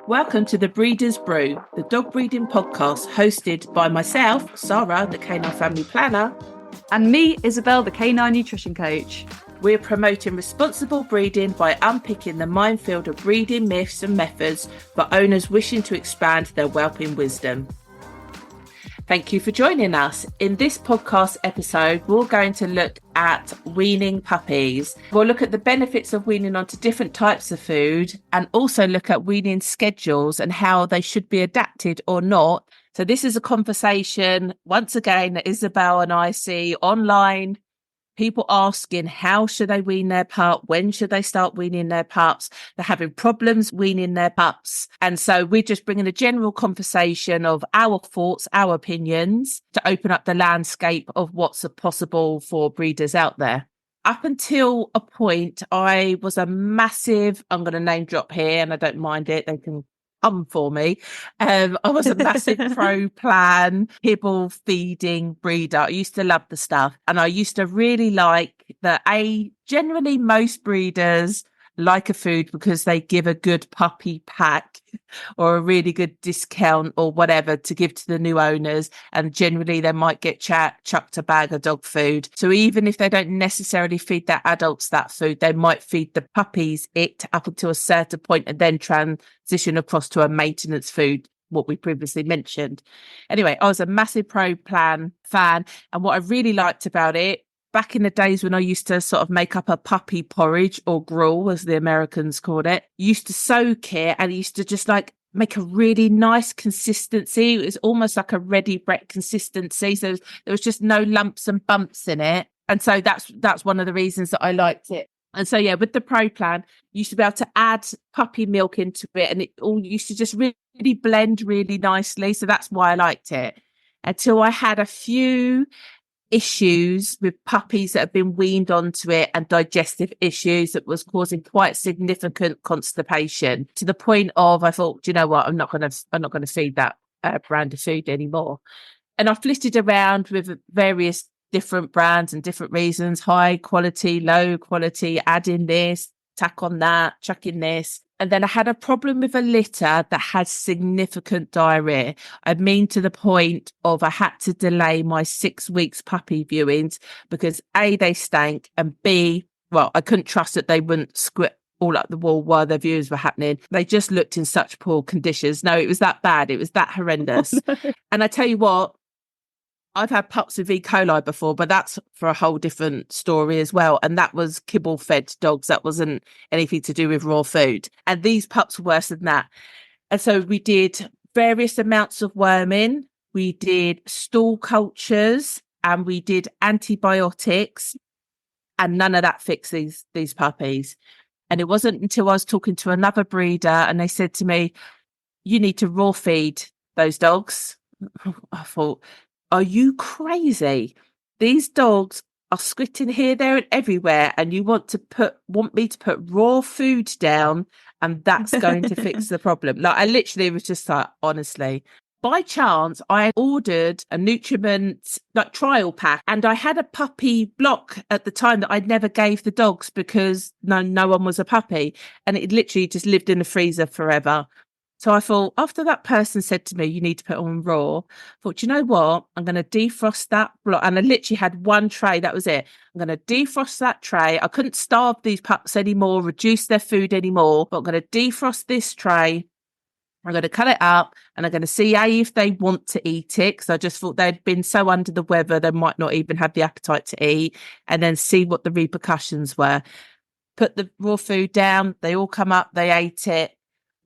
Welcome to The Breeder's Brew, the dog breeding podcast hosted by myself, Sarah, the Canine Family Planner, and me, Isabel, the Canine Nutrition Coach. We're promoting responsible breeding by unpicking the minefield of breeding myths and methods for owners wishing to expand their whelping wisdom. Thank you for joining us. In this podcast episode, we're going to look at weaning puppies. We'll look at the benefits of weaning onto different types of food and also look at weaning schedules and how they should be adapted or not. So this is a conversation, once again, that Isabel and I see online. People asking how should they wean their pup? When should they start weaning their pups? They're having problems weaning their pups. And so we're just bringing a general conversation of our thoughts, our opinions to open up the landscape of what's possible for breeders out there. Up until a point, I was a massive, I'm going to name drop here and I don't mind it. They can come for me. I was a massive pro plan kibble feeding breeder. I used to love the stuff, and I used to really like that. Generally most breeders like a food because they give a good puppy pack or a really good discount or whatever to give to the new owners, and generally they might get chucked a bag of dog food. So even if they don't necessarily feed their adults that food, they might feed the puppies it up until a certain point and then transition across to a maintenance food, what we previously mentioned. Anyway, I was a massive pro plan fan, and what I really liked about it, back in the days when I used to sort of make up a puppy porridge or gruel, as the Americans called it, used to soak it and used to just like make a really nice consistency. It was almost like a ready bread consistency. So there was just no lumps and bumps in it. And so that's one of the reasons that I liked it. And so, yeah, with the Pro Plan, you used to be able to add puppy milk into it, and it all used to just really blend really nicely. So that's why I liked it. Until I had a few issues with puppies that have been weaned onto it and digestive issues that was causing quite significant constipation, to the point of I thought, do you know what, I'm not going to feed that brand of food anymore. And I flitted around with various different brands and different reasons: high quality, low quality, adding this, tack on that, chuck in this. And then I had a problem with a litter that had significant diarrhea. I mean, to the point of I had to delay my 6 weeks puppy viewings because A, they stank, and B, well, I couldn't trust that they wouldn't squit all up the wall while their views were happening. They just looked in such poor conditions. No, it was that bad. It was that horrendous. Oh, no. And I tell you what, I've had pups with E. coli before, but that's for a whole different story as well. And that was kibble-fed dogs. That wasn't anything to do with raw food. And these pups were worse than that. And so we did various amounts of worming. We did stool cultures and we did antibiotics. And none of that fixed these puppies. And it wasn't until I was talking to another breeder and they said to me, you need to raw feed those dogs. I thought, are you crazy? These dogs are squitting here, there, and everywhere, and you want me to put raw food down, and that's going to fix the problem? Like, I literally was just like, honestly. By chance, I ordered a nutriment like trial pack, and I had a puppy block at the time that I'd never gave the dogs because no one was a puppy, and it literally just lived in the freezer forever. So I thought, after that person said to me, you need to put on raw, I thought, you know what? I'm going to defrost that block. And I literally had one tray. That was it. I'm going to defrost that tray. I couldn't starve these pups anymore, reduce their food anymore, but I'm going to defrost this tray. I'm going to cut it up and I'm going to see if they want to eat it. Because I just thought they'd been so under the weather, they might not even have the appetite to eat, and then see what the repercussions were. Put the raw food down. They all come up. They ate it.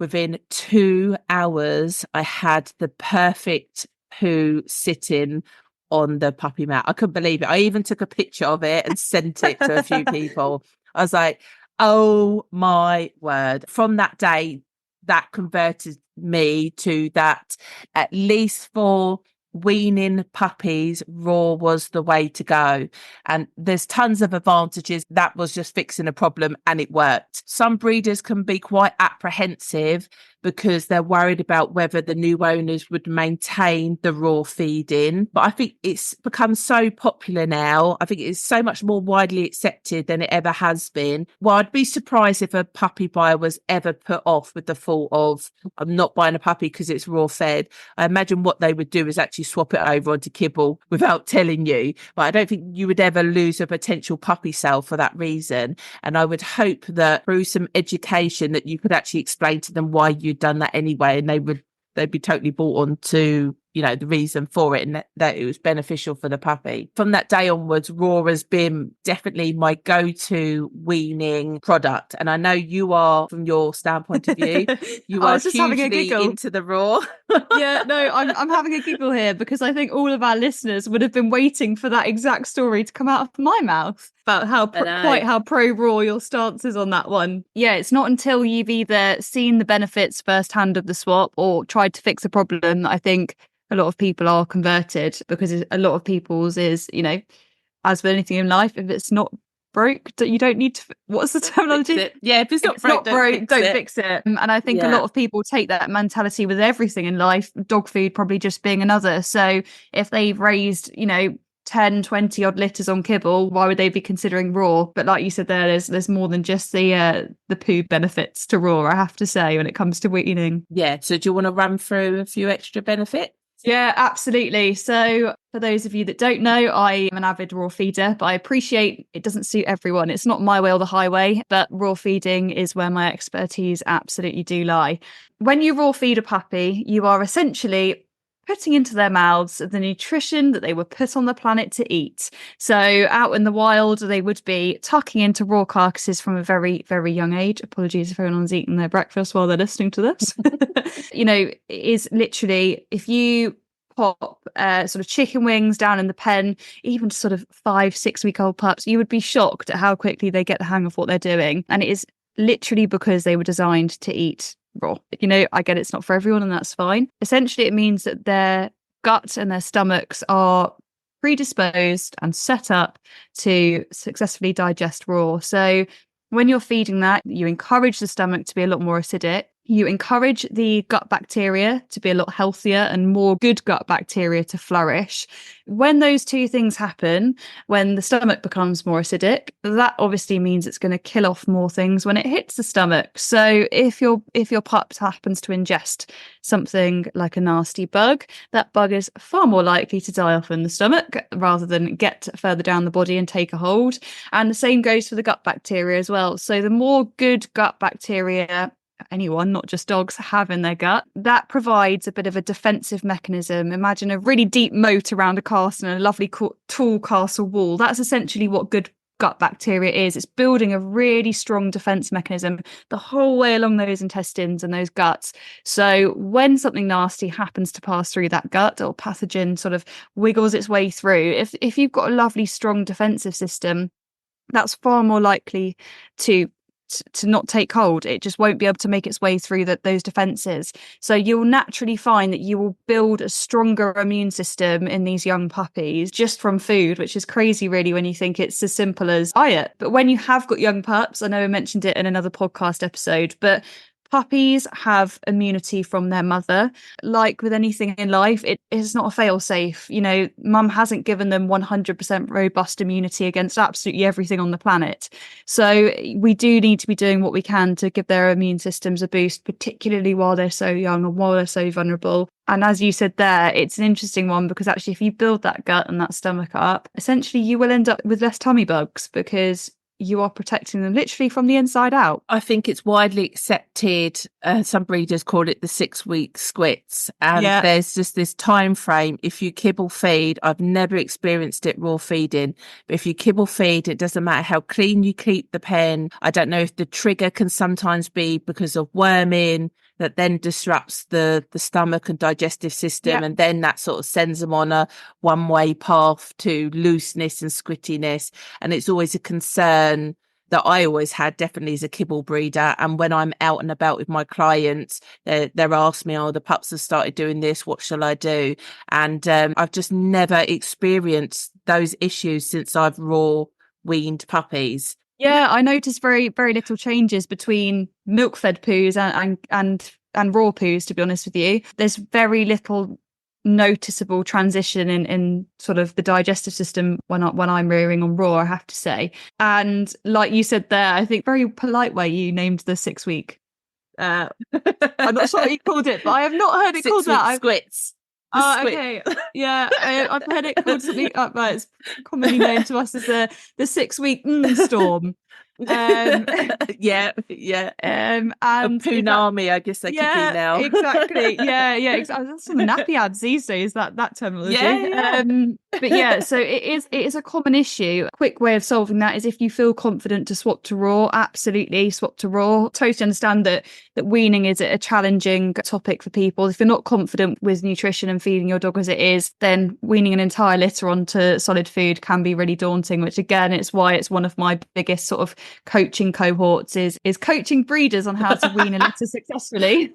Within 2 hours, I had the perfect poo sitting on the puppy mat. I couldn't believe it. I even took a picture of it and sent it to a few people. I was like, oh my word. From that day, that converted me to that, at least for weaning puppies, raw was the way to go. And there's tons of advantages. That was just fixing a problem and it worked. Some breeders can be quite apprehensive because they're worried about whether the new owners would maintain the raw feeding. But I think it's become so popular now. I think it's so much more widely accepted than it ever has been. Well, I'd be surprised if a puppy buyer was ever put off with the thought of, I'm not buying a puppy because it's raw fed. I imagine what they would do is actually swap it over onto kibble without telling you. But I don't think you would ever lose a potential puppy sale for that reason. And I would hope that through some education that you could actually explain to them why you'd done that anyway, and they'd be totally bought on to, the reason for it, and that it was beneficial for the puppy. From that day onwards, raw has been definitely my go-to weaning product. And I know you are, from your standpoint of view, you are just having a hugely giggle. into the raw. Yeah, no, I'm having a giggle here because I think all of our listeners would have been waiting for that exact story to come out of my mouth about how pro raw your stance is on that one. Yeah, it's not until you've either seen the benefits firsthand of the swap or tried to fix a problem that I think a lot of people are converted, because a lot of people's is, as with anything in life, if it's not broke, you don't need to, what's the terminology? Yeah, if it's not broke, don't fix it. And I think a lot of people take that mentality with everything in life, dog food probably just being another. So if they've raised 10, 20 odd litters on kibble, why would they be considering raw? But like you said there, there's more than just the poo benefits to raw, I have to say, when it comes to weaning. Yeah, so do you want to run through a few extra benefits? Yeah, absolutely. So for those of you that don't know, I am an avid raw feeder, but I appreciate it doesn't suit everyone. It's not my way or the highway, but raw feeding is where my expertise absolutely do lie. When you raw feed a puppy, you are essentially putting into their mouths the nutrition that they were put on the planet to eat. So out in the wild, they would be tucking into raw carcasses from a very, very young age. Apologies if anyone's eating their breakfast while they're listening to this. It is literally, if you pop sort of chicken wings down in the pen, even sort of 5-6 week old pups, you would be shocked at how quickly they get the hang of what they're doing. And it is literally because they were designed to eat raw. I get it's not for everyone, and that's fine. Essentially, it means that their gut and their stomachs are predisposed and set up to successfully digest raw. So when you're feeding that, you encourage the stomach to be a lot more acidic. You encourage the gut bacteria to be a lot healthier and more good gut bacteria to flourish. When those two things happen, when the stomach becomes more acidic, that obviously means it's going to kill off more things when it hits the stomach. So if your pup happens to ingest something like a nasty bug, that bug is far more likely to die off in the stomach rather than get further down the body and take a hold. And the same goes for the gut bacteria as well. So the more good gut bacteria anyone, not just dogs, have in their gut, that provides a bit of a defensive mechanism. Imagine a really deep moat around a castle and a lovely tall castle wall. That's essentially what good gut bacteria is. It's building a really strong defense mechanism the whole way along those intestines and those guts. So when something nasty happens to pass through that gut, or pathogen sort of wiggles its way through, if you've got a lovely strong defensive system, that's far more likely to not take hold. It just won't be able to make its way through those defenses. So you'll naturally find that you will build a stronger immune system in these young puppies just from food, which is crazy really when you think it's as simple as diet. But when you have got young pups, I know I mentioned it in another podcast episode, but puppies have immunity from their mother. Like with anything in life, it is not a fail-safe. Mum hasn't given them 100% robust immunity against absolutely everything on the planet. So we do need to be doing what we can to give their immune systems a boost, particularly while they're so young and while they're so vulnerable. And as you said there, it's an interesting one because actually if you build that gut and that stomach up, essentially you will end up with less tummy bugs because you are protecting them literally from the inside out. I think it's widely accepted. Some breeders call it the 6-week squits. And there's just this time frame. If you kibble feed, I've never experienced it raw feeding, but if you kibble feed, it doesn't matter how clean you keep the pen. I don't know if the trigger can sometimes be because of worming that then disrupts the stomach and digestive system. And then that sort of sends them on a one-way path to looseness and squittiness. And it's always a concern that I always had definitely as a kibble breeder. And when I'm out and about with my clients, they're asking me, oh, the pups have started doing this, what shall I do? And I've just never experienced those issues since I've raw weaned puppies. Yeah, I noticed very, very little changes between milk-fed poos and raw poos, to be honest with you. There's very little noticeable transition in sort of the digestive system when I'm rearing on raw, I have to say. And like you said there, I think very polite way you named the 6-week. I'm not sure what you called it, but I have not heard it called that. Squits. Okay. Yeah, I've heard it called something. Right, it's commonly known to us as the 6-week storm. Yeah. And Punami, I guess they could be now. Exactly. Yeah. Exactly. That's some nappy ads these days. That terminology. Yeah. But yeah, so it is a common issue. A quick way of solving that is if you feel confident to swap to raw, absolutely swap to raw. Totally understand that weaning is a challenging topic for people. If you're not confident with nutrition and feeding your dog as it is, then weaning an entire litter onto solid food can be really daunting, which again, it's why it's one of my biggest sort of coaching cohorts is coaching breeders on how to wean a litter successfully.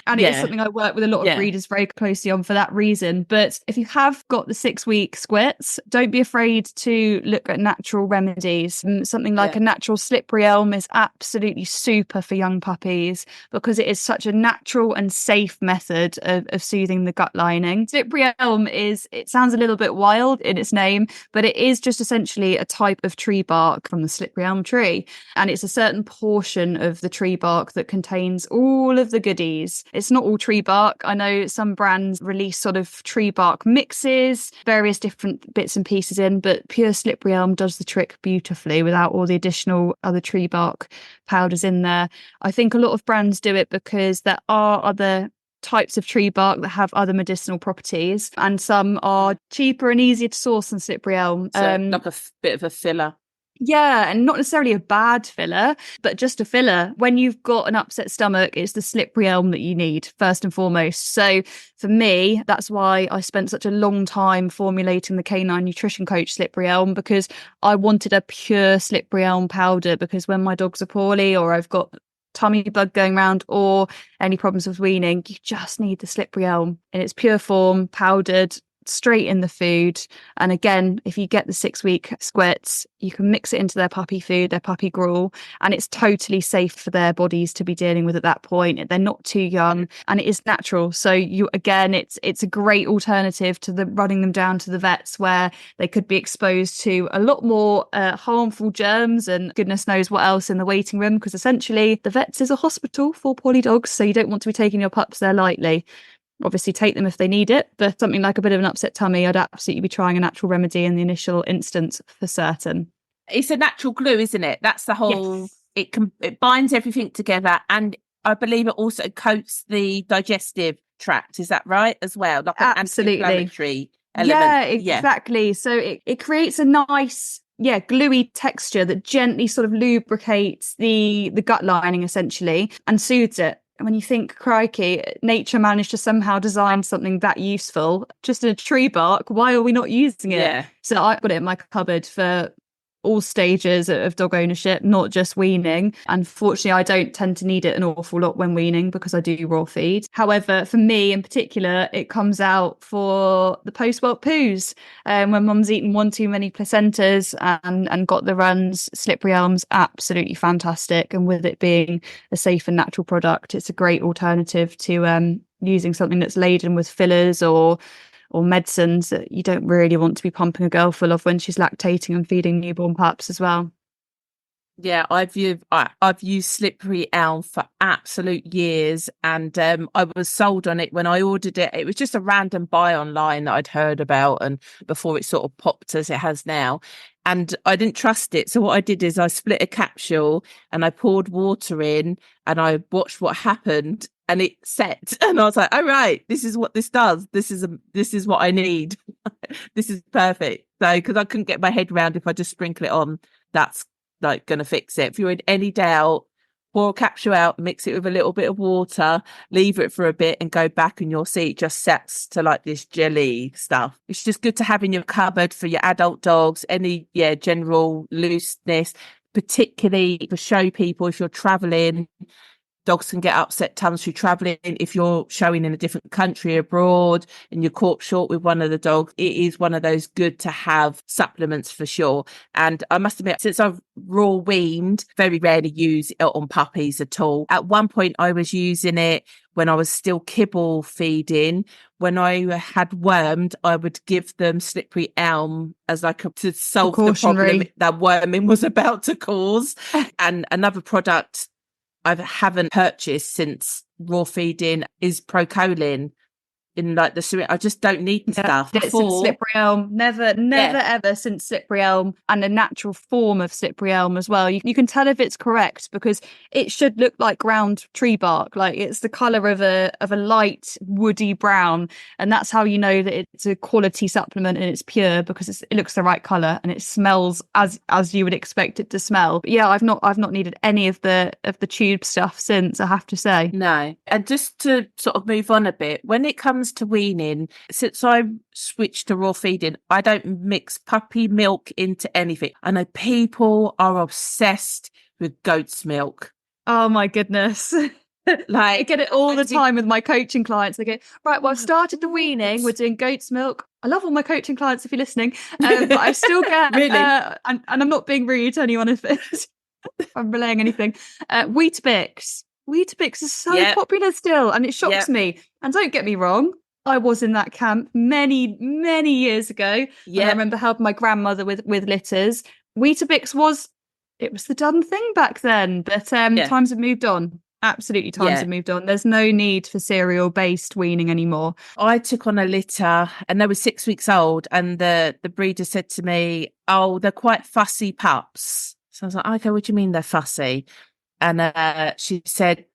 And it is something I work with a lot of breeders very closely on for that reason. But if you have got the 6-week squits, don't be afraid to look at natural remedies. Something like a natural slippery elm is absolutely super for young puppies because it is such a natural and safe method of soothing the gut lining. Slippery elm it sounds a little bit wild in its name, but it is just essentially a type of tree bark from the slippery elm tree. And it's a certain portion of the tree bark that contains all of the goodies. It's not all tree bark. I know some brands release sort of tree bark mixes, various different bits and pieces in, but pure slippery elm does the trick beautifully without all the additional other tree bark powders in there. I think a lot of brands do it because there are other types of tree bark that have other medicinal properties, and some are cheaper and easier to source than slippery elm. So like a bit of a filler. Yeah, and not necessarily a bad filler, but just a filler. When you've got an upset stomach, it's the slippery elm that you need first and foremost. So for me, that's why I spent such a long time formulating the canine nutrition coach slippery elm, because I wanted a pure slippery elm powder, because when my dogs are poorly or I've got tummy bug going around or any problems with weaning, you just need the slippery elm in its pure form, powdered, straight in the food. And again, if you get the 6-week squits, you can mix it into their puppy food, their puppy gruel, and it's totally safe for their bodies to be dealing with at that point. They're not too young and it is natural. So it's a great alternative to running them down to the vets where they could be exposed to a lot more harmful germs and goodness knows what else in the waiting room, because essentially the vets is a hospital for poorly dogs, so you don't want to be taking your pups there lightly. Obviously take them if they need it, but something like a bit of an upset tummy, I'd absolutely be trying a natural remedy in the initial instance for certain. It's a natural glue, isn't it? That's the whole, it binds everything together, and I believe it also coats the digestive tract. Is that right as well? Like an anti-inflammatory element. Yeah, exactly. So it creates a nice gluey texture that gently sort of lubricates the gut lining essentially and soothes it. And when you think, crikey, nature managed to somehow design something that useful just in a tree bark, why are we not using it? Yeah. So I've got it in my cupboard for all stages of dog ownership, not just weaning. Unfortunately, I don't tend to need it an awful lot when weaning because I do raw feed. However, for me in particular, it comes out for the post-welt poos. When mum's eaten one too many placentas and got the runs, slippery elm's absolutely fantastic. And with it being a safe and natural product, it's a great alternative to using something that's laden with fillers or medicines that you don't really want to be pumping a girl full of when she's lactating and feeding newborn pups as well. Yeah, I've used slippery elm for absolute years, and I was sold on it when I ordered it. It was just a random buy online that I'd heard about, and before it sort of popped as it has now. And I didn't trust it. So what I did is I split a capsule and I poured water in and I watched what happened, and it set. And I was like, oh, right, this is what this does. This is what I need. This is perfect. So, because I couldn't get my head around if I just sprinkle it on, that's like going to fix it. If you're in any doubt, pour a capsule out, mix it with a little bit of water, leave it for a bit and go back, and you'll see it just sets to like this jelly stuff. It's just good to have in your cupboard for your adult dogs, any general looseness. particularly for show people, if you're traveling. Dogs can get upset tons through traveling. If you're showing in a different country abroad and you're caught short with one of the dogs, it is one of those good to have supplements for sure. And I must admit, since I've raw weaned, very rarely use it on puppies at all. At one point, I was using it when I was still kibble feeding. When I had wormed, I would give them slippery elm as like to solve the problem that worming was about to cause. And another product I haven't purchased since raw feeding is procolin in like the syringe. I just don't need stuff. Since slippery elm, never ever since slippery elm, and a natural form of slippery elm as well. You can tell if it's correct because it should look like ground tree bark. Like it's the colour of a light woody brown, and that's how you know that it's a quality supplement and it's pure because it looks the right colour and it smells as you would expect it to smell. But yeah, I've not needed any of the tube stuff since, I have to say. No. And just to sort of move on a bit, when it comes to weaning, since I switched to raw feeding, I don't mix puppy milk into anything. I know people are obsessed with goat's milk. Oh my goodness. Like, I get it all the time with my coaching clients. They go, right, well, I've started the weaning. We're doing goat's milk. I love all my coaching clients if you're listening. But I still get, really? And I'm not being rude to anyone if I'm relaying anything. Weetabix. Weetabix is so popular still, and it shocks me. And don't get me wrong, I was in that camp many, many years ago. I remember helping my grandmother with litters. Weetabix was the done thing back then, but times have moved on. Absolutely, times have moved on. There's no need for cereal-based weaning anymore. I took on a litter, and they were 6 weeks old, and the breeder said to me, "Oh, they're quite fussy pups." So I was like, "Okay, what do you mean they're fussy?" And she said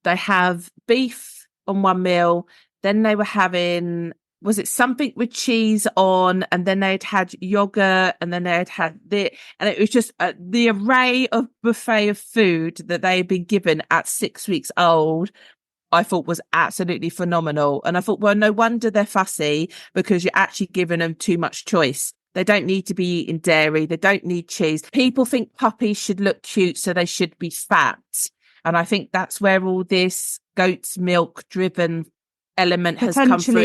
they have beef on one meal, then they were having, was it something with cheese on, and then they'd had yogurt, and then they'd had and it was just the array of buffet of food that they had been given at 6 weeks old, I thought was absolutely phenomenal. And I thought, well, no wonder they're fussy, because you're actually giving them too much choice. They don't need to be eating dairy. They don't need cheese. People think puppies should look cute, so they should be fat. And I think that's where all this goat's milk driven element has come through.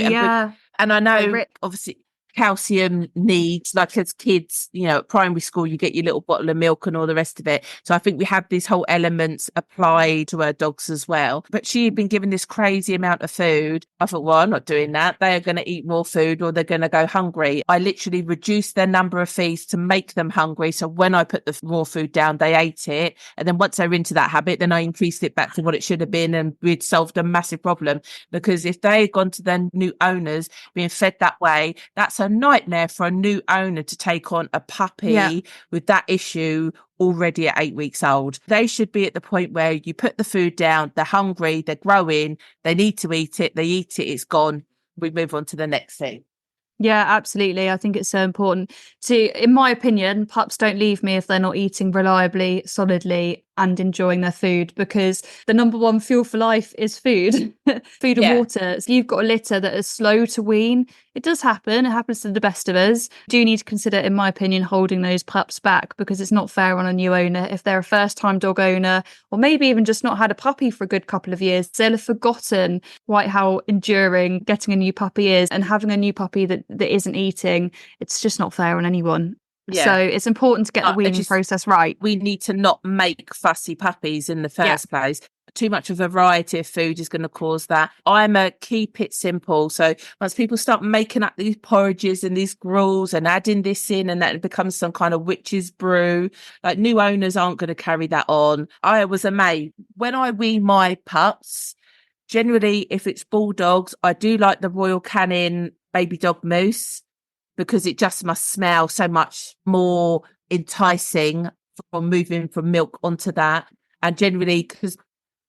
And I know, obviously, calcium needs, like as kids, at primary school, you get your little bottle of milk and all the rest of it. So I think we have these whole elements applied to our dogs as well. But she had been given this crazy amount of food. I thought, well, I'm not doing that. They are going to eat more food or they're going to go hungry. I literally reduced their number of feeds to make them hungry. So when I put the raw food down, they ate it. And then once they were into that habit, then I increased it back to what it should have been, and we'd solved a massive problem. Because if they had gone to their new owners being fed that way, that's a nightmare for a new owner to take on a puppy with that issue already at 8 weeks old. They should be at the point where you put the food down, they're hungry, they're growing, they need to eat it, they eat it, it's gone. We move on to the next thing. Yeah, absolutely. I think it's so important in my opinion, pups don't leave me if they're not eating reliably, solidly, and enjoying their food, because the number one fuel for life is food. Food and water. So you've got a litter that is slow to wean. It does happen. It happens to the best of us. Do need to consider, in my opinion, holding those pups back, because it's not fair on a new owner. If they're a first-time dog owner, or maybe even just not had a puppy for a good couple of years, they'll have forgotten quite how enduring getting a new puppy is, and having a new puppy that isn't eating. It's just not fair on anyone. Yeah. So it's important to get the weaning process right. We need to not make fussy puppies in the first place. Too much of a variety of food is going to cause that. I'm a keep it simple. So once people start making up these porridges and these gruels and adding this in, and that it becomes some kind of witch's brew, like new owners aren't going to carry that on. I was amazed. When I wean my pups, generally, if it's bulldogs, I do like the Royal Canin baby dog mousse, because it just must smell so much more enticing from moving from milk onto that. And generally, because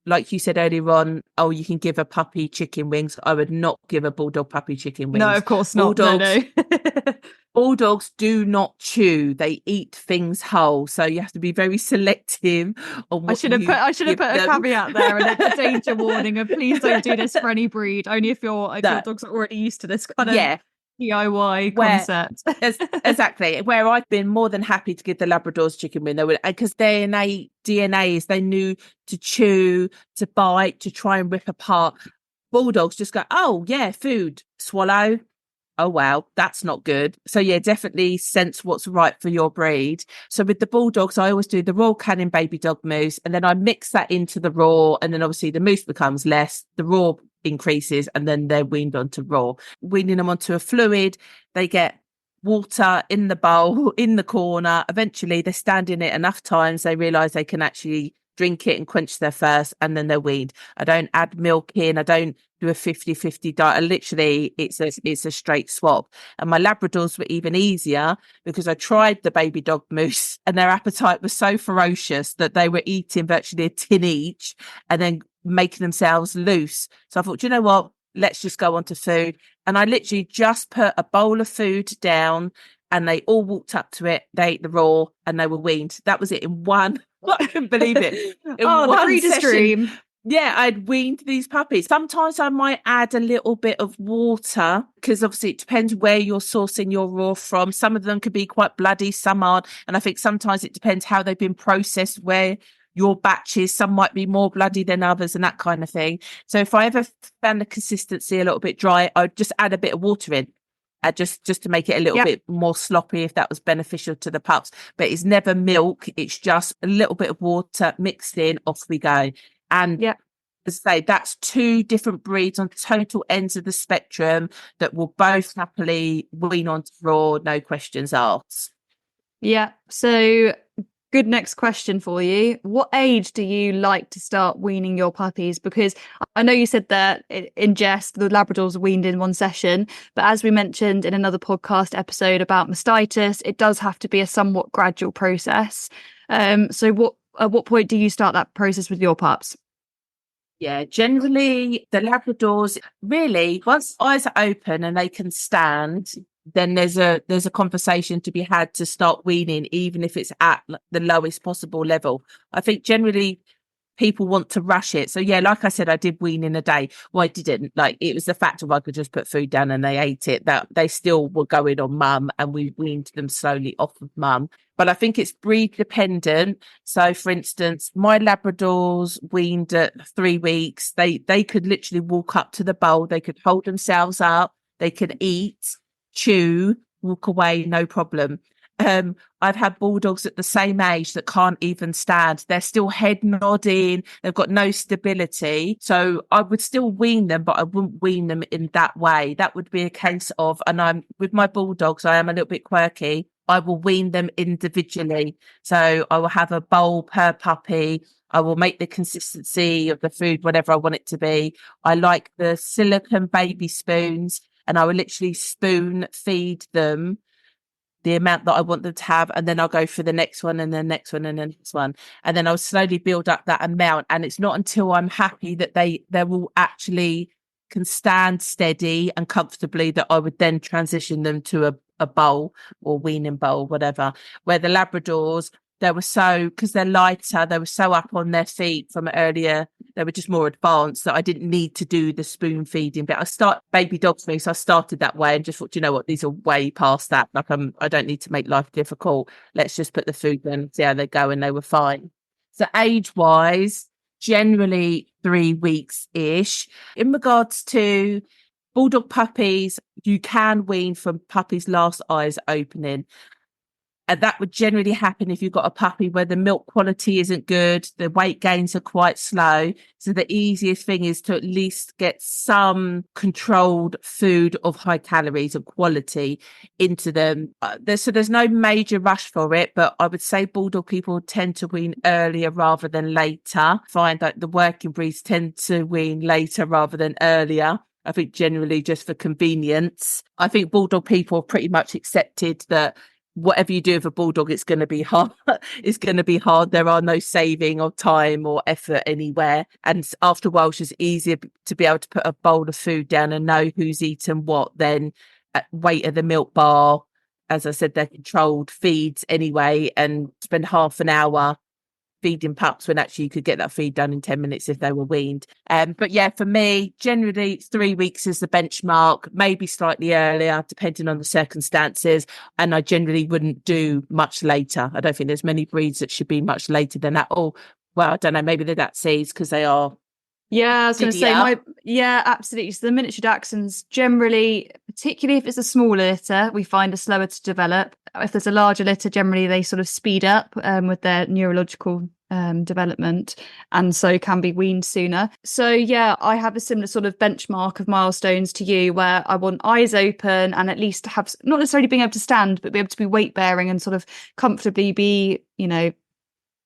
like you said earlier on, you can give a puppy chicken wings. I would not give a bulldog puppy chicken wings. No, of course not. No. Bulldogs do not chew; they eat things whole. So you have to be very selective on what I should have put a caveat there and a danger warning of please don't do this for any breed. Only if your dogs are already used to this kind of DIY where concept. exactly where I've been more than happy to give the Labradors chicken wing. They were, because their innate DNA is they knew to chew, to bite, to try and rip apart. Bulldogs just go, oh yeah, food, swallow. Oh wow, that's not good. So yeah, definitely sense what's right for your breed. So with the Bulldogs, I always do the Royal Canin baby dog mousse, and then I mix that into the raw, and then obviously the mousse becomes less, the raw increases, and then they're weaned onto raw. Weaning them onto a fluid, they get water in the bowl, in the corner. Eventually they stand in it enough times, they realise they can actually drink it and quench their thirst, and then they're weaned. I don't add milk in. I don't do a 50-50 diet. Literally, it's a straight swap. And my Labradors were even easier because I tried the baby dog mousse and their appetite was so ferocious that they were eating virtually a tin each and then making themselves loose. So I thought, you know what? Let's just go on to food. And I literally just put a bowl of food down and they all walked up to it. They ate the raw and they were weaned. That was it in one. I couldn't believe it. The breeder's dream. Yeah, I'd weaned these puppies. Sometimes I might add a little bit of water because obviously it depends where you're sourcing your raw from. Some of them could be quite bloody, some aren't. And I think sometimes it depends how they've been processed, where your batches, some might be more bloody than others and that kind of thing. So if I ever found the consistency a little bit dry, I'd just add a bit of water in. Just to make it a little bit more sloppy if that was beneficial to the pups. But it's never milk. It's just a little bit of water mixed in, off we go. And as I say, that's two different breeds on total ends of the spectrum that will both happily wean onto raw, no questions asked. Yeah. So good next question for you. What age do you like to start weaning your puppies? Because I know you said that in jest, the Labradors are weaned in one session, but as we mentioned in another podcast episode about mastitis, it does have to be a somewhat gradual process. So at what point do you start that process with your pups? Yeah, generally the Labradors, really, once eyes are open and they can stand, then there's a conversation to be had to start weaning, even if it's at the lowest possible level. I think generally people want to rush it. So yeah, like I said, I did wean in a day. Well, I didn't. Like, it was the fact of I could just put food down and they ate it, that they still were going on mum, and we weaned them slowly off of mum. But I think it's breed dependent. So for instance, my Labradors weaned at 3 weeks. They could literally walk up to the bowl. They could hold themselves up. They could eat, chew, walk away, no problem. I've had Bulldogs at the same age that can't even stand. They're still head nodding. They've got no stability. So I would still wean them, but I wouldn't wean them in that way. That would be a case of, and I'm with my Bulldogs, I am a little bit quirky. I will wean them individually. So I will have a bowl per puppy. I will make the consistency of the food whatever I want it to be. I like the silicone baby spoons, and I will literally spoon feed them the amount that I want them to have, and then I'll go for the next one and the next one and the next one, and then I'll slowly build up that amount. And it's not until I'm happy that they will actually can stand steady and comfortably that I would then transition them to a bowl or weaning bowl, whatever. Where the Labradors, they were so, because they're lighter, they were so up on their feet from earlier, they were just more advanced, that I didn't need to do the spoon feeding bit. I start baby dogs for me, so I started that way and just thought, you know what, these are way past that. Like, I don't need to make life difficult. Let's just put the food in and see how they go, and they were fine. So age wise, generally 3 weeks ish. In regards to Bulldog puppies, you can wean from puppies' last eyes opening. And that would generally happen if you've got a puppy where the milk quality isn't good, the weight gains are quite slow. So the easiest thing is to at least get some controlled food of high calories and quality into them. So there's no major rush for it, but I would say Bulldog people tend to wean earlier rather than later. Find that the working breeds tend to wean later rather than earlier. I think generally just for convenience. I think Bulldog people have pretty much accepted that whatever you do with a Bulldog, it's going to be hard. It's going to be hard. There are no saving of time or effort anywhere. And after a while, it's just easier to be able to put a bowl of food down and know who's eaten what than wait at the milk bar. As I said, they're controlled feeds anyway, and spend half an hour feeding pups when actually you could get that feed done in 10 minutes if they were weaned. But yeah, for me, generally 3 weeks is the benchmark, maybe slightly earlier, depending on the circumstances. And I generally wouldn't do much later. I don't think there's many breeds that should be much later than that. Oh, well, I don't know, maybe they're Dachshunds because they are. Yeah, I was going to say absolutely. So the miniature Dachshunds generally, particularly if it's a smaller litter, we find are slower to develop. If there's a larger litter, generally they sort of speed up with their neurological development, and so can be weaned sooner. So yeah, I have a similar sort of benchmark of milestones to you, where I want eyes open and at least have not necessarily being able to stand, but be able to be weight bearing and sort of comfortably be,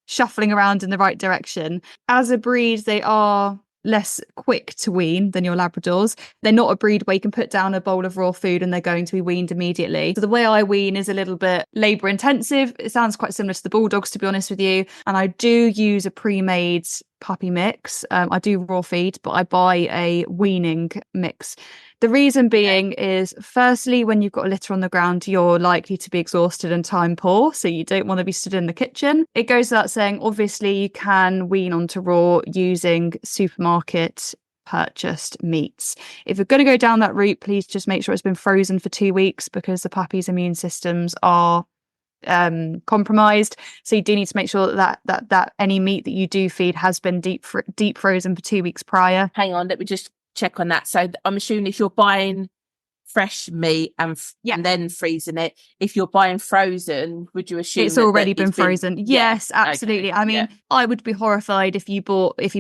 shuffling around in the right direction. As a breed, they are less quick to wean than your Labradors. They're not a breed where you can put down a bowl of raw food and they're going to be weaned immediately. So the way I wean is a little bit labour intensive. It sounds quite similar to the Bulldogs, to be honest with you. And I do use a pre-made puppy mix. I do raw feed, but I buy a weaning mix. The reason being is, firstly, when you've got a litter on the ground, you're likely to be exhausted and time poor, so you don't want to be stood in the kitchen. It goes without saying, obviously, you can wean onto raw using supermarket purchased meats. If you're going to go down that route, please just make sure it's been frozen for 2 weeks, because the puppy's immune systems are compromised. So you do need to make sure that any meat that you do feed has been deep frozen for 2 weeks prior. Hang on, let me just check on that. So I'm assuming if you're buying fresh meat and then freezing it, if you're buying frozen, would you assume it's already been frozen? Yes, absolutely. Okay. I mean, I would be horrified if you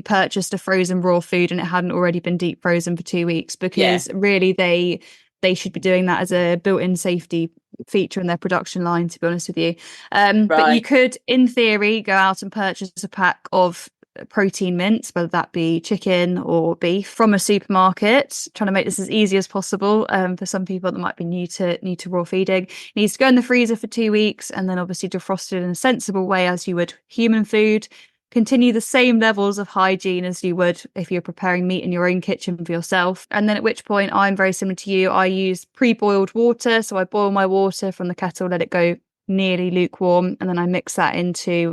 purchased a frozen raw food and it hadn't already been deep frozen for 2 weeks, because really they should be doing that as a built-in safety feature in their production line, to be honest with you. But you could, in theory, go out and purchase a pack of protein mince, whether that be chicken or beef, from a supermarket. Trying to make this as easy as possible for some people that might be new to raw feeding. It needs to go in the freezer for 2 weeks, and then obviously defrosted in a sensible way as you would human food. Continue the same levels of hygiene as you would if you're preparing meat in your own kitchen for yourself. And then at which point, I'm very similar to you. I use pre-boiled water. So I boil my water from the kettle, let it go nearly lukewarm, and then I mix that into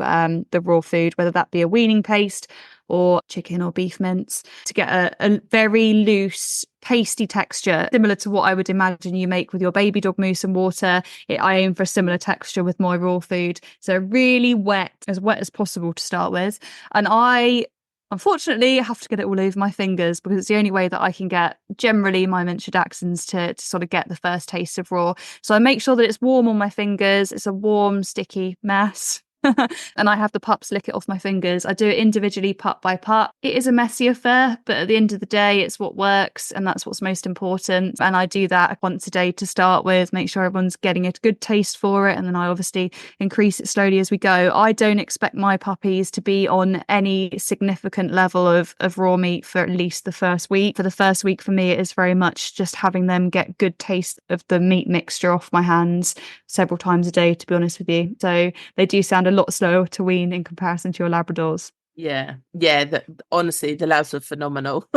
the raw food, whether that be a weaning paste or chicken or beef mince, to get a very loose, pasty texture, similar to what I would imagine you make with your baby dog mousse and water. I aim for a similar texture with my raw food. So really wet as possible to start with. And I, unfortunately, have to get it all over my fingers, because it's the only way that I can get, generally, my miniature Dachshunds to sort of get the first taste of raw. So I make sure that it's warm on my fingers. It's a warm, sticky mess. And I have the pups lick it off my fingers. I do it individually, pup by pup. It is a messy affair, but at the end of the day, it's what works, and that's what's most important. And I do that once a day to start with, make sure everyone's getting a good taste for it, and then I obviously increase it slowly as we go. I don't expect my puppies to be on any significant level of raw meat for at least the first week. For the first week, for me, it is very much just having them get good taste of the meat mixture off my hands several times a day, to be honest with you. So they do sound a lot slower to wean in comparison to your Labradors. Honestly, the labs are phenomenal.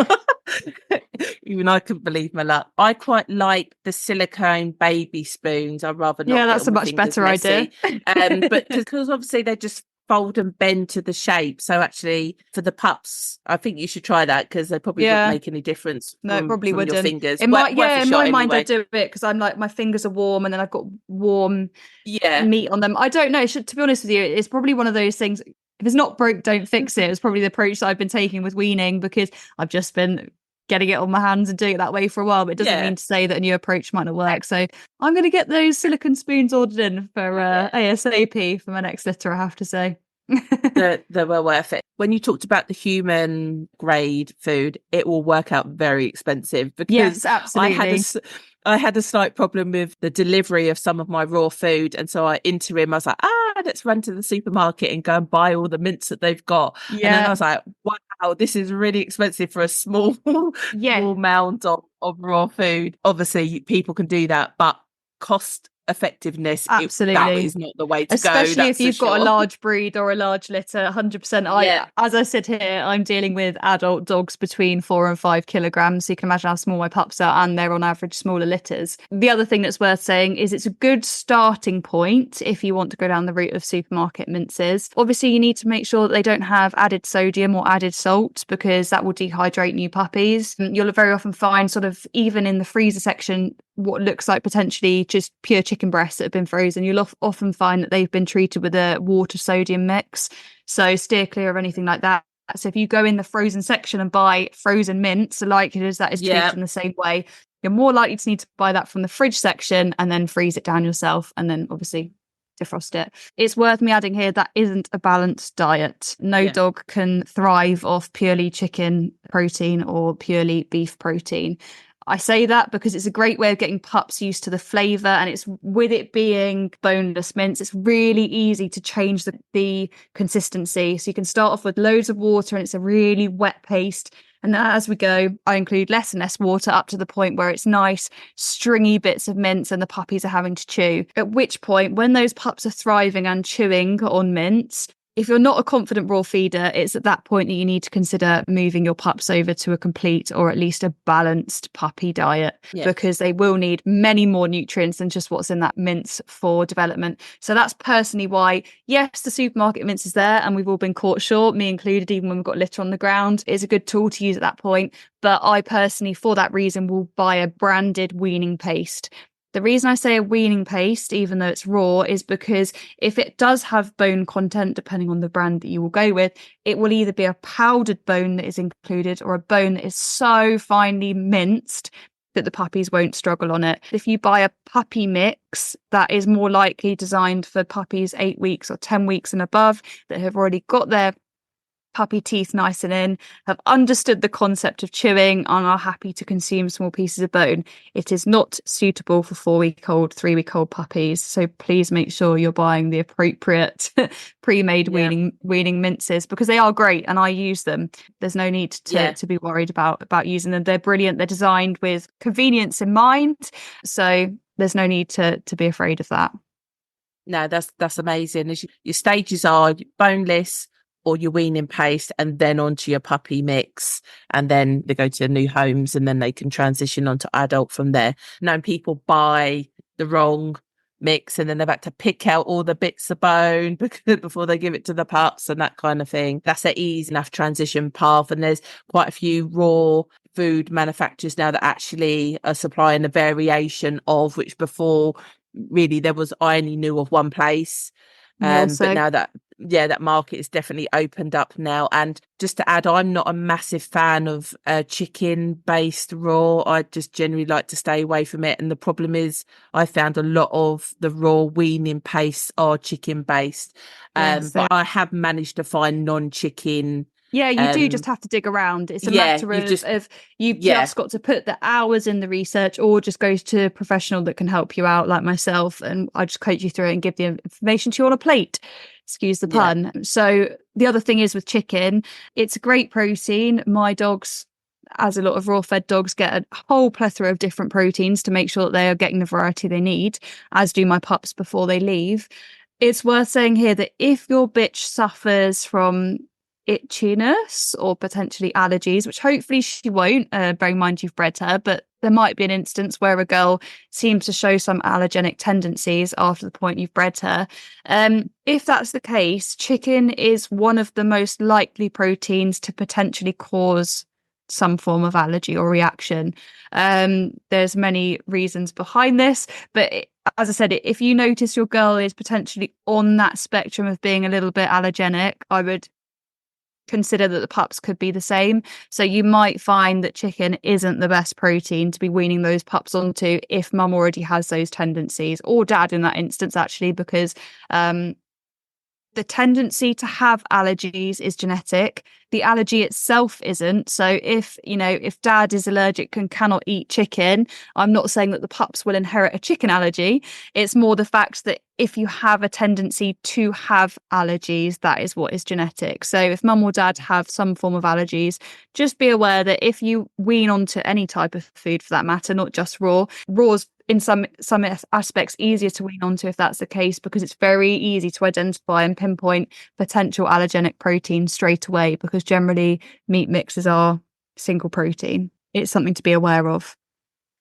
Even I couldn't believe my luck. I quite like the silicone baby spoons. I'd rather not. That's a much better idea. But because obviously they just fold and bend to the shape. So actually, for the pups, I think you should try that, because they probably wouldn't make any difference. No, it probably wouldn't. Your fingers. In my mind, I do it because I'm like, my fingers are warm, and then I've got warm meat on them. I don't know. To be honest with you, it's probably one of those things. If it's not broke, don't fix it. It's probably the approach that I've been taking with weaning, because I've just been getting it on my hands and doing it that way for a while, but it doesn't mean to say that a new approach might not work. So I'm going to get those silicone spoons ordered in for ASAP for my next litter, I have to say. They're well worth it. When you talked about the human grade food, it will work out very expensive, because yes, absolutely. I had a slight problem with the delivery of some of my raw food, and so I was like, let's run to the supermarket and go and buy all the mince that they've got. And then I was like, wow, this is really expensive for a small mound of raw food. Obviously, people can do that, but cost effectiveness, that Absolutely. is not the way to go. Especially if That's for you've got a sure. large breed or a large litter, 100%. As I sit here, I'm dealing with adult dogs between 4 and 5 kilograms. So you can imagine how small my pups are, and they're on average smaller litters. The other thing that's worth saying is it's a good starting point if you want to go down the route of supermarket minces. Obviously, you need to make sure that they don't have added sodium or added salt, because that will dehydrate new puppies. You'll very often find, sort of even in the freezer section, what looks like potentially just pure chicken breasts that have been frozen. You'll often find that they've been treated with a water sodium mix. So steer clear of anything like that. So if you go in the frozen section and buy frozen mints, the likelihood is that is treated in the same way. You're more likely to need to buy that from the fridge section and then freeze it down yourself, and then obviously defrost it. It's worth me adding here that isn't a balanced diet. No dog can thrive off purely chicken protein or purely beef protein. I say that because it's a great way of getting pups used to the flavour, and it's, with it being boneless mince, it's really easy to change the consistency. So you can start off with loads of water and it's a really wet paste. And as we go, I include less and less water up to the point where it's nice, stringy bits of mince and the puppies are having to chew. At which point, when those pups are thriving and chewing on mince, if you're not a confident raw feeder, it's at that point that you need to consider moving your pups over to a complete or at least a balanced puppy diet, because they will need many more nutrients than just what's in that mince for development. So that's personally why, yes, the supermarket mince is there and we've all been caught short, me included, even when we've got litter on the ground. It's a good tool to use at that point. But I personally, for that reason, will buy a branded weaning paste. The reason I say a weaning paste, even though it's raw, is because if it does have bone content, depending on the brand that you will go with, it will either be a powdered bone that is included or a bone that is so finely minced that the puppies won't struggle on it. If you buy a puppy mix, that is more likely designed for puppies 8 weeks or 10 weeks and above that have already got their puppy teeth nice and in, have understood the concept of chewing, and are happy to consume small pieces of bone. It is not suitable for 4-week-old, 3-week-old puppies. So please make sure you're buying the appropriate pre-made weaning minces, because they are great and I use them. There's no need to be worried about using them. They're brilliant. They're designed with convenience in mind. So there's no need to be afraid of that. No, that's amazing. Your stages are boneless or your weaning paste, and then onto your puppy mix, and then they go to new homes, and then they can transition onto adult from there. Now, people buy the wrong mix and then they've had to pick out all the bits of bone before they give it to the pups and that kind of thing. That's an easy enough transition path, and there's quite a few raw food manufacturers now that actually are supplying a variation of, which before really there was, I only knew of one place. But now that market is definitely opened up now. And just to add, I'm not a massive fan of chicken based raw. I just generally like to stay away from it. And the problem is I found a lot of the raw weaning pastes are chicken based. But I have managed to find non-chicken. Yeah, you do just have to dig around. It's a matter of you've just got to put the hours in the research, or just go to a professional that can help you out, like myself, and I just coach you through it and give the information to you on a plate. Excuse the pun. Yeah. So the other thing is with chicken, it's a great protein. My dogs, as a lot of raw fed dogs, get a whole plethora of different proteins to make sure that they are getting the variety they need, as do my pups before they leave. It's worth saying here that if your bitch suffers from itchiness or potentially allergies, which hopefully she won't, bear in mind you've bred her, but there might be an instance where a girl seems to show some allergenic tendencies after the point you've bred her. If that's the case, chicken is one of the most likely proteins to potentially cause some form of allergy or reaction. There's many reasons behind this, but as I said, if you notice your girl is potentially on that spectrum of being a little bit allergenic, I would consider that the pups could be the same. So you might find that chicken isn't the best protein to be weaning those pups onto if mum already has those tendencies, or dad in that instance, actually, because the tendency to have allergies is genetic. the allergy itself isn't. So if dad is allergic and cannot eat chicken, I'm not saying that the pups will inherit a chicken allergy. It's more the fact that if you have a tendency to have allergies, that is what is genetic. So if mum or dad have some form of allergies, just be aware that if you wean onto any type of food for that matter, not just raw's in some aspects easier to wean onto if that's the case, because it's very easy to identify and pinpoint potential allergenic protein straight away, because generally meat mixes are single protein. It's something to be aware of.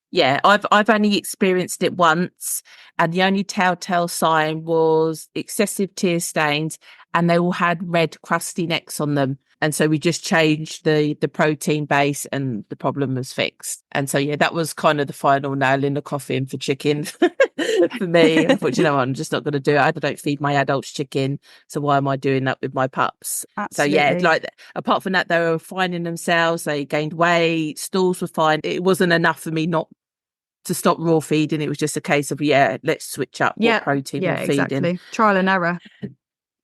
Yeah, I've only experienced it once, and the only telltale sign was excessive tear stains, and they all had red crusty necks on them. And so we just changed the protein base and the problem was fixed. And so, yeah, that was kind of the final nail in the coffin for chicken for me. I thought, I'm just not going to do it. I don't feed my adults chicken. So why am I doing that with my pups? Absolutely. So, yeah, like apart from that, they were finding themselves. They gained weight. Stools were fine. It wasn't enough for me not to stop raw feeding. It was just a case of, let's switch up what protein we're feeding. Exactly. Trial and error.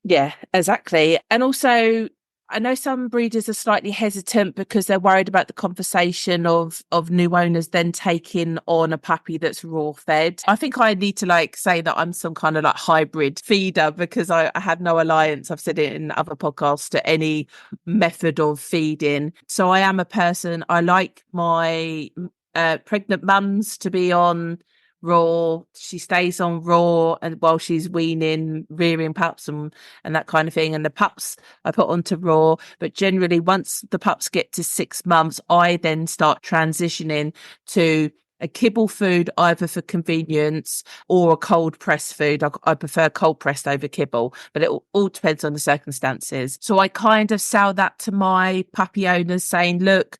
Yeah, exactly. And also, I know some breeders are slightly hesitant because they're worried about the conversation of new owners then taking on a puppy that's raw fed. I think I need to say that I'm some kind of hybrid feeder, because I have no alliance, I've said it in other podcasts, to any method of feeding. So I am a person, I like my pregnant mums to be on raw. She stays on raw and while she's weaning, rearing pups and that kind of thing, and the pups I put onto raw. But generally once the pups get to 6 months, I then start transitioning to a kibble food, either for convenience or a cold pressed food. I prefer cold pressed over kibble, but it all depends on the circumstances. So I kind of sell that to my puppy owners, saying, look,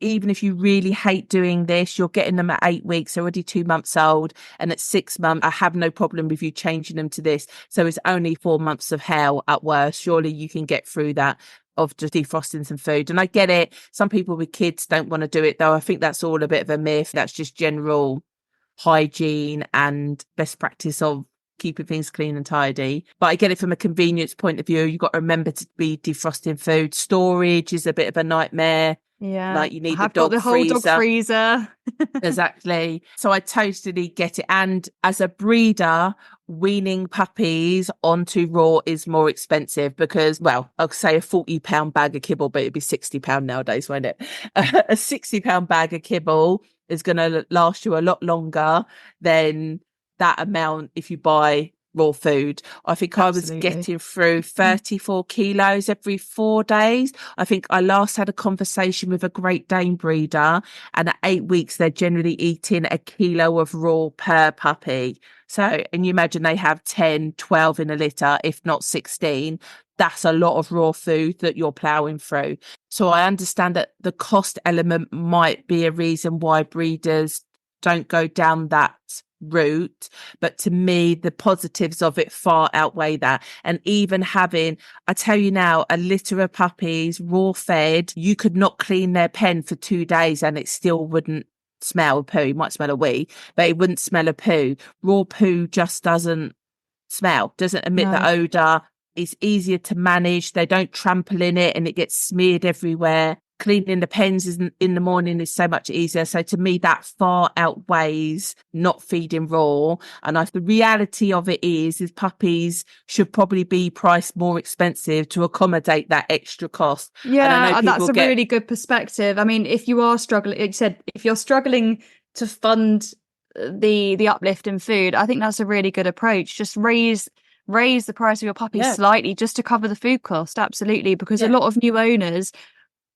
even if you really hate doing this, you're getting them at 8 weeks, they're already 2 months old. And at 6 months, I have no problem with you changing them to this. So it's only 4 months of hell at worst. Surely you can get through that, of just defrosting some food. And I get it. Some people with kids don't want to do it, though. I think that's all a bit of a myth. That's just general hygiene and best practice of keeping things clean and tidy. But I get it from a convenience point of view. You've got to remember to be defrosting food. Storage is a bit of a nightmare. Yeah, you need I have got the whole dog freezer. Exactly. So I totally get it. And as a breeder, weaning puppies onto raw is more expensive because, well, I'll say a £40 bag of kibble, but it'd be £60 nowadays, won't it? A £60 bag of kibble is going to last you a lot longer than that amount if you buy raw food. I think Absolutely. I was getting through 34 kilos every 4 days. I think I last had a conversation with a Great Dane breeder, and at 8 weeks they're generally eating a kilo of raw per puppy. So, and you imagine they have 10, 12 in a litter, if not 16. That's a lot of raw food that you're ploughing through. So I understand that the cost element might be a reason why breeders don't go down that route, but to me the positives of it far outweigh that. And even having, I tell you now, a litter of puppies raw fed, you could not clean their pen for 2 days and it still wouldn't smell poo. You might smell a wee, but it wouldn't smell a poo. Raw poo just doesn't smell, doesn't emit the odor. It's easier to manage. They don't trample in it and it gets smeared everywhere. Cleaning the pens in the morning is so much easier. So to me, that far outweighs not feeding raw. And the reality of it is puppies should probably be priced more expensive to accommodate that extra cost. Yeah, and that's a really good perspective. I mean, if you are struggling, like you said, if you're struggling to fund the uplift in food, I think that's a really good approach. Just raise the price of your puppy slightly just to cover the food cost. Absolutely. Because a lot of new owners,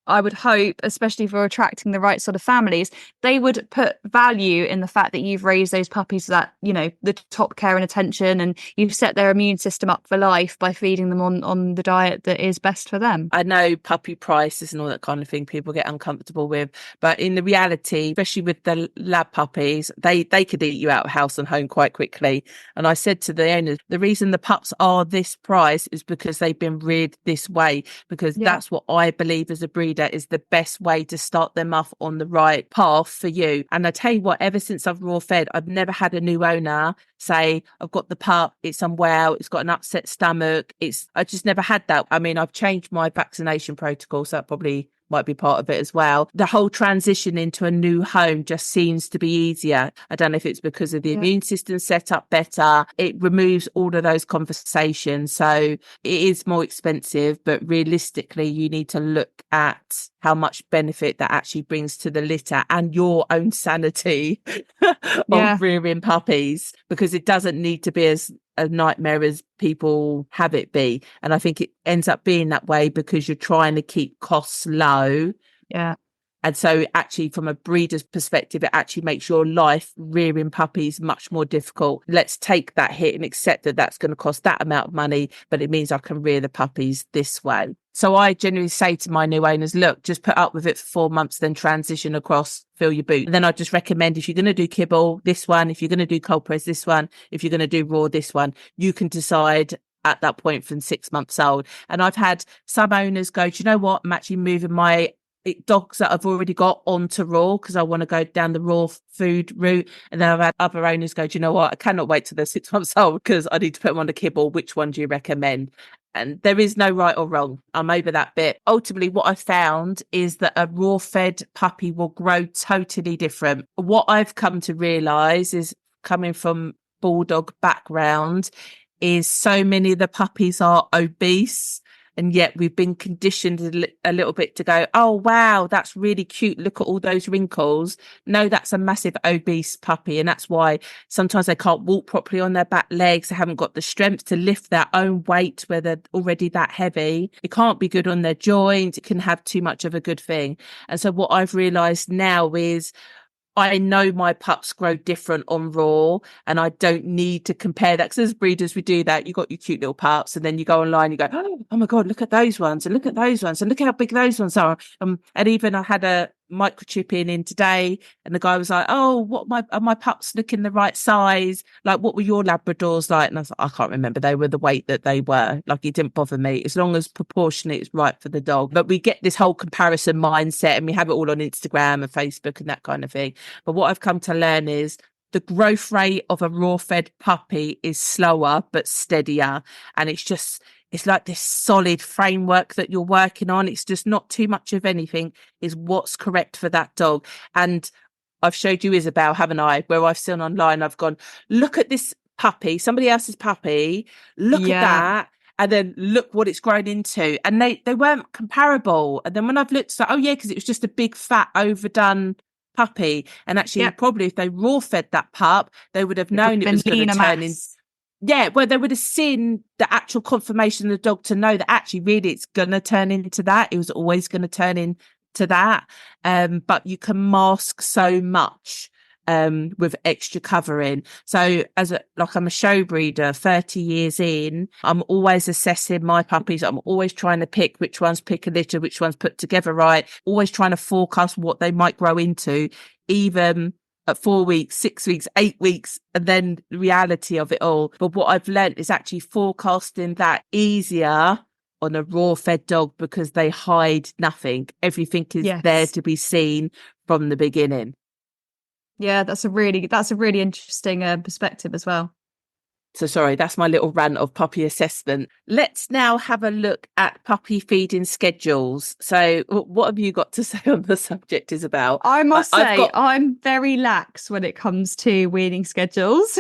I would hope, especially for attracting the right sort of families, they would put value in the fact that you've raised those puppies to that, the top care and attention, and you've set their immune system up for life by feeding them on the diet that is best for them. I know puppy prices and all that kind of thing people get uncomfortable with, but in the reality, especially with the lab puppies, they could eat you out of house and home quite quickly. And I said to the owners, the reason the pups are this price is because they've been reared this way, because that's what I believe as a breeder breeder is the best way to start them off on the right path for you. And I tell you what, ever since I've raw fed, I've never had a new owner say, I've got the pup, it's unwell, it's got an upset stomach. I just never had that. I mean, I've changed my vaccination protocol, so that probably might be part of it as well. The whole transition into a new home just seems to be easier. I don't know if it's because of the immune system set up better. It removes all of those conversations. So it is more expensive, but realistically, you need to look at how much benefit that actually brings to the litter and your own sanity of rearing puppies, because it doesn't need to be as a nightmare as people have it be. And I think it ends up being that way because you're trying to keep costs low. Yeah. And so actually from a breeder's perspective, it actually makes your life rearing puppies much more difficult. Let's take that hit and accept that that's going to cost that amount of money, but it means I can rear the puppies this way. So I generally say to my new owners, look, just put up with it for 4 months, then transition across, fill your boot. And then I just recommend, if you're going to do kibble, this one, if you're going to do cold press, this one, if you're going to do raw, this one, you can decide at that point from 6 months old. And I've had some owners go, do you know what? I'm actually moving my dogs that I've already got onto raw because I want to go down the raw food route. And then I've had other owners go, do you know what? I cannot wait till they're 6 months old because I need to put them on the kibble. Which one do you recommend? And there is no right or wrong. I'm over that bit. Ultimately, what I found is that a raw fed puppy will grow totally different. What I've come to realise is, coming from bulldog background, is so many of the puppies are obese. And yet we've been conditioned a little bit to go, oh, wow, that's really cute. Look at all those wrinkles. No, that's a massive obese puppy. And that's why sometimes they can't walk properly on their back legs. They haven't got the strength to lift their own weight where they're already that heavy. It can't be good on their joints. It can have too much of a good thing. And so what I've realised now is, I know my pups grow different on raw, and I don't need to compare that, because as breeders, we do that. You got your cute little pups, and then you go online, you go, oh my God, look at those ones, and look at those ones, and look how big those ones are. And even I had a microchip in today, and the guy was like, oh, are my pups looking the right size? Like, what were your Labradors like? And I was like, I can't remember. They were the weight that they were. Like, it didn't bother me as long as proportionate is right for the dog. But we get this whole comparison mindset, and we have it all on Instagram and Facebook and that kind of thing. But what I've come to learn is the growth rate of a raw fed puppy is slower but steadier, and it's like this solid framework that you're working on. It's just not too much of anything, is what's correct for that dog. And I've showed you Isabel, haven't I? Where I've seen online, I've gone, look at this puppy, somebody else's puppy, look at that. And then look what it's grown into. And they weren't comparable. And then when I've looked, oh yeah, because it was just a big fat overdone puppy. And actually probably if they raw fed that pup, they would have known it was going to turn into... Yeah, well, they would have seen the actual confirmation of the dog to know that actually really it's going to turn into that. It was always going to turn into that. But you can mask so much with extra covering. So I'm a show breeder, 30 years in, I'm always assessing my puppies. I'm always trying to pick which ones pick a litter, which ones put together right, always trying to forecast what they might grow into, even at 4 weeks, 6 weeks, 8 weeks, and then the reality of it all. But what I've learned is actually forecasting that easier on a raw fed dog, because they hide nothing. Everything is there to be seen from the beginning. Yeah, that's a really interesting perspective as well. So sorry, that's my little rant of puppy assessment. Let's now have a look at puppy feeding schedules. So what have you got to say on the subject, Isabel? I must say, I'm very lax when it comes to weaning schedules.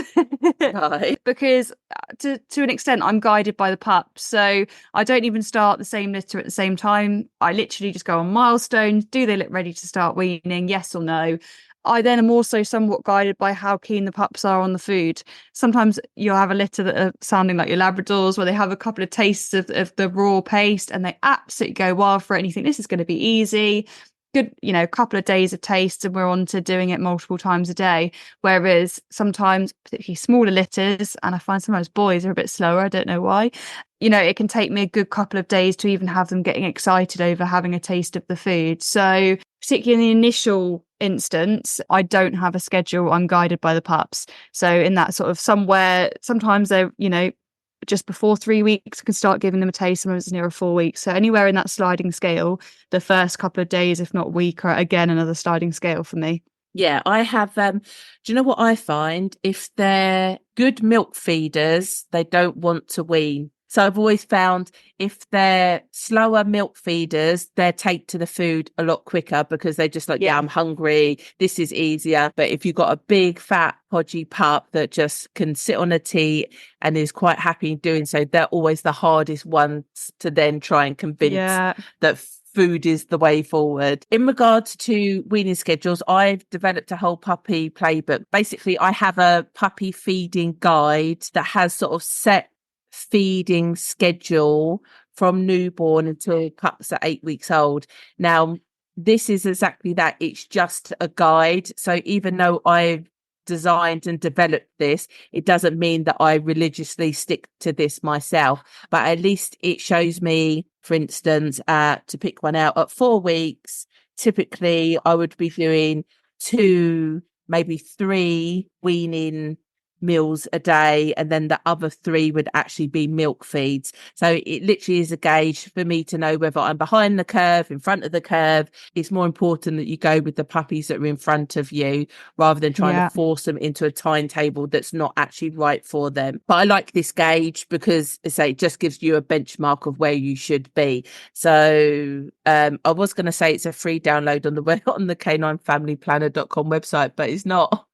Right. Because to an extent, I'm guided by the pup. So I don't even start the same litter at the same time. I literally just go on milestones. Do they look ready to start weaning? Yes or no? I then am also somewhat guided by how keen the pups are on the food. Sometimes you'll have a litter that are sounding like your Labradors, where they have a couple of tastes of the raw paste and they absolutely go wild for it, and you think this is going to be easy. Good, a couple of days of taste and we're on to doing it multiple times a day. Whereas sometimes, particularly smaller litters, and I find sometimes boys are a bit slower, I don't know why, it can take me a good couple of days to even have them getting excited over having a taste of the food. So particularly in the initial instance, I don't have a schedule. I'm guided by the pups. So in that sort of sometimes they're, just before 3 weeks, I can start giving them a taste. Sometimes it's nearer 4 weeks. So anywhere in that sliding scale, the first couple of days, if not week, are again another sliding scale for me. Yeah, I have. Do you know what I find? If they're good milk feeders, they don't want to wean. So I've always found if they're slower milk feeders, they take to the food a lot quicker because they're just like, yeah, I'm hungry. This is easier. But if you've got a big, fat, podgy pup that just can sit on a teat and is quite happy doing so, they're always the hardest ones to then try and convince that food is the way forward. In regards to weaning schedules, I've developed a whole puppy playbook. Basically, I have a puppy feeding guide that has sort of set feeding schedule from newborn until pups are 8 weeks old. Now, this is exactly that. It's just a guide. So even though I've designed and developed this, it doesn't mean that I religiously stick to this myself, but at least it shows me, for instance, to pick one out, at 4 weeks, typically I would be doing 2, maybe 3 weaning meals a day, and then the other 3 would actually be milk feeds. So it literally is a gauge for me to know whether I'm behind the curve, in front of the curve. It's more important that you go with the puppies that are in front of you rather than trying to force them into a timetable that's not actually right for them. But I like this gauge because, as I say, it just gives you a benchmark of where you should be. So I was going to say it's a free download on the caninefamilyplanner.com website, but it's not.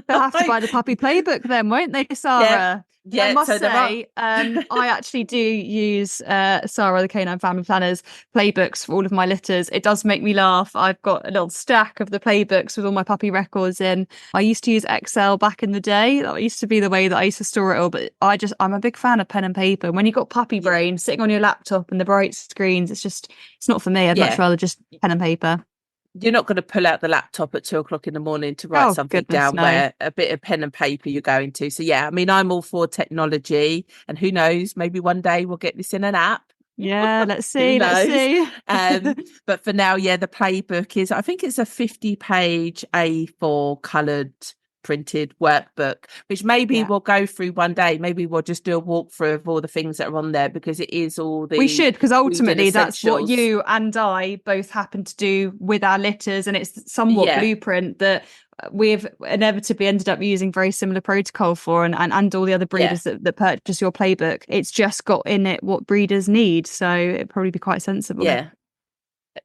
They'll have to buy the puppy playbook then, won't they, Sarah? Yeah, I must say, I actually do use Sarah, the Canine Family Planners playbooks for all of my litters. It does make me laugh. I've got a little stack of the playbooks with all my puppy records in. I used to use Excel back in the day. That used to be the way that I used to store it all. But I'm a big fan of pen and paper. And when you've got puppy brain sitting on your laptop and the bright screens, it's not for me. I'd much rather just pen and paper. You're not going to pull out the laptop at 2:00 in the morning to write something down, where a bit of pen and paper you're going to. So yeah, I mean, I'm all for technology, and who knows, maybe one day we'll get this in an app. Yeah, let's see. But for now, the playbook is, I think it's a 50-page A4 coloured printed workbook, which maybe we'll go through one day. Maybe we'll just do a walkthrough of all the things that are on there, because it is all the... We should, because ultimately that's what you and I both happen to do with our litters, and it's somewhat blueprint that we've inevitably ended up using very similar protocol for, and all the other breeders that purchase your playbook. It's just got in it what breeders need, so it'd probably be quite sensible.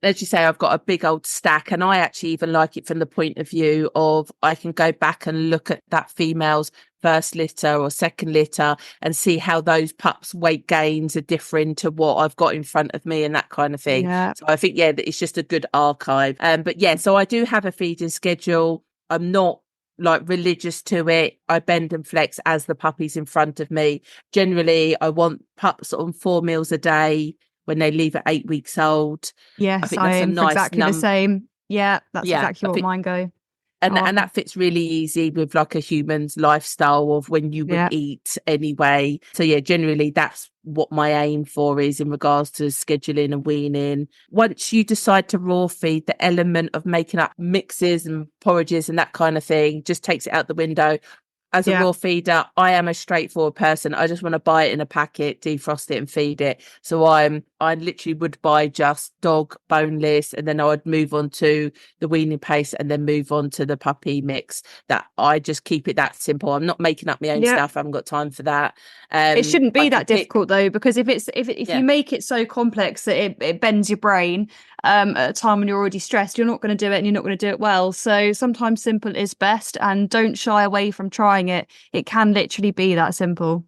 As you say, I've got a big old stack, and I actually even like it from the point of view of I can go back and look at that female's first litter or second litter and see how those pups' weight gains are different to what I've got in front of me and that kind of thing. So I think it's just a good archive. So I do have a feeding schedule. I'm not like religious to it. I bend and flex as the puppy's in front of me. Generally, I want pups on 4 meals a day when they leave at 8 weeks old. Yes, I think that's a nice exactly the same. Yeah, that's exactly what mine go. And that fits really easy with like a human's lifestyle of when you would eat anyway. So generally that's what my aim for is in regards to scheduling and weaning. Once you decide to raw feed, the element of making up mixes and porridges and that kind of thing just takes it out the window. As a raw feeder, I am a straightforward person. I just want to buy it in a packet, defrost it and feed it. So I literally would buy just dog boneless, and then I would move on to the weaning paste and then move on to the puppy mix. That I just keep it that simple. I'm not making up my own stuff. I haven't got time for that. It shouldn't be that difficult though, because if you make it so complex that it bends your brain at a time when you're already stressed, you're not going to do it, and you're not going to do it well. So sometimes simple is best, and don't shy away from trying it. It can literally be that simple.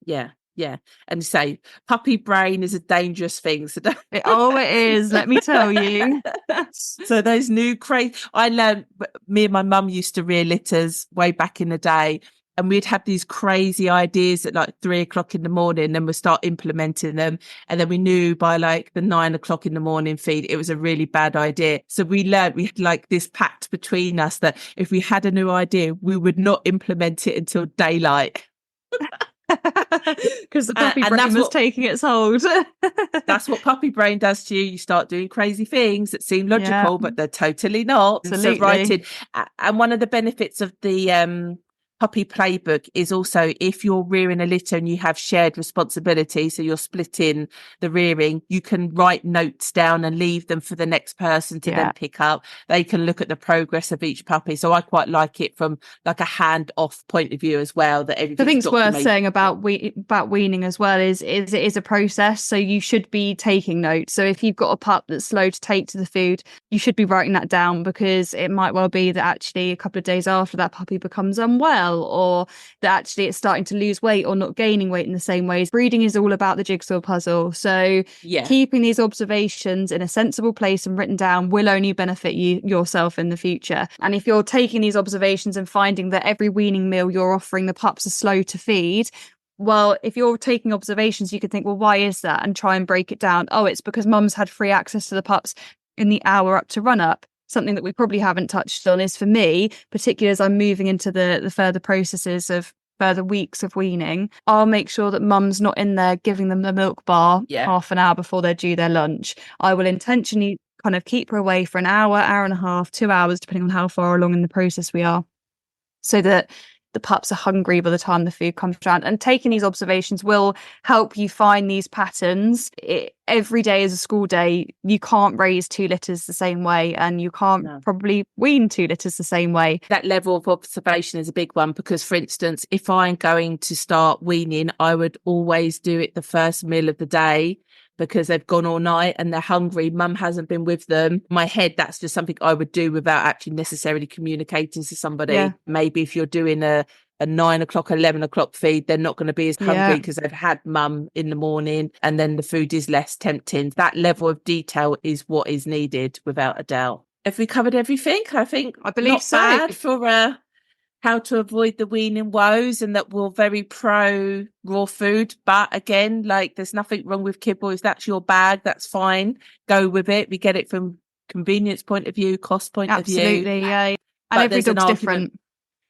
And say puppy brain is a dangerous thing, so it is, let me tell you. So those new I learned, me and my mum used to rear litters way back in the day, and we'd have these crazy ideas at like 3:00 in the morning, and then we'd start implementing them. And then we knew by like the 9:00 in the morning feed, it was a really bad idea. So we had like this pact between us that if we had a new idea, we would not implement it until daylight. Because the puppy brain was taking its hold. That's what puppy brain does to you. You start doing crazy things that seem logical, but they're totally not. Absolutely. So writing, and one of the benefits of the puppy playbook is also, if you're rearing a litter and you have shared responsibility, so you're splitting the rearing, you can write notes down and leave them for the next person to then pick up. They can look at the progress of each puppy. So I quite like it from like a hand-off point of view as well. That everything's I think it's worth saying about weaning as well is it is a process. So you should be taking notes. So if you've got a pup that's slow to take to the food, you should be writing that down, because it might well be that actually a couple of days after that puppy becomes unwell, or that actually it's starting to lose weight or not gaining weight in the same ways. Breeding is all about the jigsaw puzzle. So keeping these observations in a sensible place and written down will only benefit yourself in the future. And if you're taking these observations and finding that every weaning meal you're offering the pups are slow to feed, well, if you're taking observations, you could think, well, why is that? And try and break it down. Oh, it's because mum's had free access to the pups in the hour up to run up. Something that we probably haven't touched on is, for me, particularly as I'm moving into the further processes of further weeks of weaning, I'll make sure that mum's not in there giving them the milk bar half an hour before they're due their lunch. I will intentionally kind of keep her away for an hour, hour and a half, 2 hours, depending on how far along in the process we are, so that the pups are hungry by the time the food comes around. And taking these observations will help you find these patterns. Every day is a school day. You can't raise 2 litters the same way, and you can't probably wean 2 litters the same way. That level of observation is a big one, because, for instance, if I'm going to start weaning, I would always do it the first meal of the day, because they've gone all night and they're hungry. Mum hasn't been with them. My head, that's just something I would do without actually necessarily communicating to somebody. Maybe if you're doing a 9 o'clock, 11 o'clock feed, they're not going to be as hungry because they've had mum in the morning, and then the food is less tempting. That level of detail is what is needed, without a doubt. Have we covered everything? I believe not so. Bad for how to avoid the weaning woes, and that we're very pro raw food. But again, like, there's nothing wrong with kibble. If that's your bag, that's fine. Go with it. We get it from convenience point of view, cost point of view. Absolutely, yeah. And every dog's different.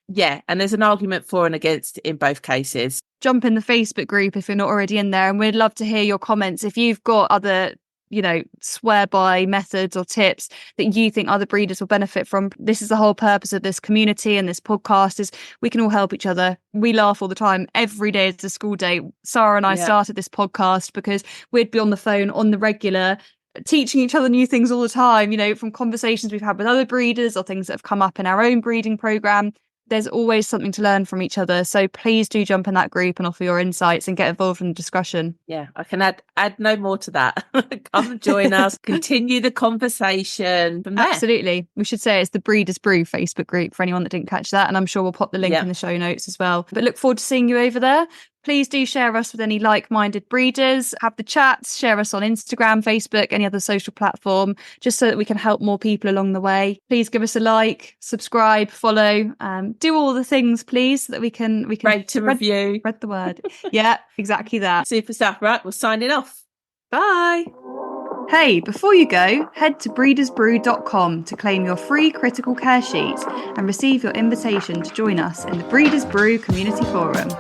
Yeah, and there's an argument for and against in both cases. Jump in the Facebook group if you're not already in there, and we'd love to hear your comments. If you've got other swear by methods or tips that you think other breeders will benefit from. This is the whole purpose of this community and this podcast, is we can all help each other. We laugh all the time. Every day is a school day. Sarah and I started this podcast because we'd be on the phone on the regular, teaching each other new things all the time, from conversations we've had with other breeders or things that have come up in our own breeding program. There's always something to learn from each other. So please do jump in that group and offer your insights and get involved in the discussion. Yeah, I can add no more to that. Come join us, continue the conversation from there. Absolutely. We should say it's the Breeders Brew Facebook group for anyone that didn't catch that. And I'm sure we'll pop the link in the show notes as well. But look forward to seeing you over there. Please do share us with any like-minded breeders, have the chats, share us on Instagram, Facebook, any other social platform, just so that we can help more people along the way. Please give us a like, subscribe, follow, do all the things, please, so that we can rate and review. Spread the word. Yeah, exactly that. Super stuff. Right, we're signing off. Bye. Hey, before you go, head to breedersbrew.com to claim your free critical care sheet and receive your invitation to join us in the Breeders Brew Community Forum.